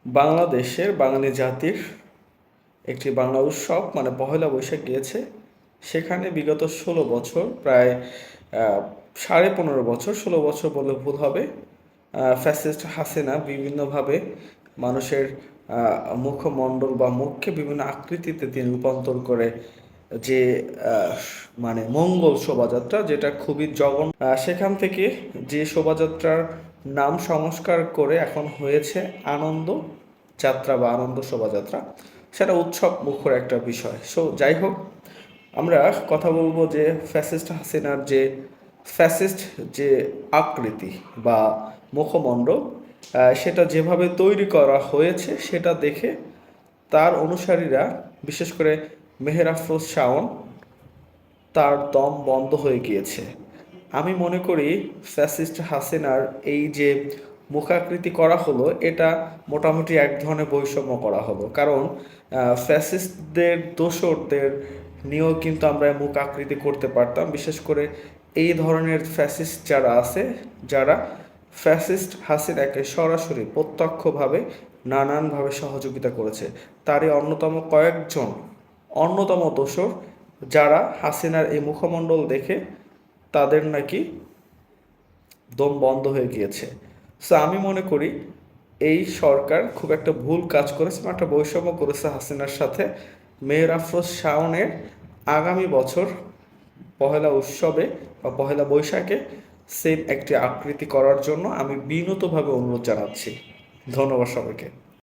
বাংলাদেশের বাঙালি জাতির একটি বাংলা উৎসব মানে পহেলা বৈশাখ গিয়েছে। সেখানে বিগত ১৬ বছর প্রায় ১৫.৫ বছর, ১৬ বছর বললে ভুল হবে, ফ্যাসিস্ট হাসিনা বিভিন্নভাবে মানুষের মুখমণ্ডল বা মুখকে বিভিন্ন আকৃতিতে তিনি রূপান্তর করে যে আহ, মানে মঙ্গল শোভাযাত্রা, যেটা খুবই জঘন্য, সেখান থেকে যে শোভাযাত্রার নাম সংস্কার করে এখন হয়েছে আনন্দ যাত্রা বা আনন্দ শোভাযাত্রা, সেটা উৎসব মুখর একটা বিষয়। সো যাই হোক, আমরা কথা বলবো যে ফ্যাসিস্ট হাসিনার যে ফ্যাসিস্ট যে আকৃতি বা মুখমণ্ডল, সেটা যেভাবে তৈরি করা হয়েছে সেটা দেখে তার অনুসারীরা, বিশেষ করে মেহের আফরোজ শাওন, তার দম বন্ধ হয়ে গিয়েছে। আমি মনে করি ফ্যাসিস্ট হাসিনার এই যে মুখাকৃতি করা হলো, এটা মোটামুটি এক ধরনের বৈষম্য করা হলো। কারণ ফ্যাসিস্টদের দোসরদের নিয়েও কিন্তু আমরা মুখ আকৃতি করতে পারতাম। বিশেষ করে এই ধরনের ফ্যাসিস্ট যারা আছে, যারা ফ্যাসিস্ট হাসিনাকে সরাসরি প্রত্যক্ষভাবে নানানভাবে সহযোগিতা করেছে, তারই অন্যতম দোসর যারা হাসিনার এই মুখমণ্ডল দেখে তাদের নাকি দম বন্ধ হয়ে গিয়েছে। সো আমি মনে করি এই সরকার খুব একটা ভুল কাজ করেছে, একটা বৈষম্য করেছে হাসিনার সাথে। মেহের আফরোজ শাওনের আগামী বছর পহেলা উৎসবে বা পহেলা বৈশাখে সেম একটি আকৃতি করার জন্য আমি বিনীতভাবে অনুরোধ জানাচ্ছি। ধন্যবাদ সবাইকে।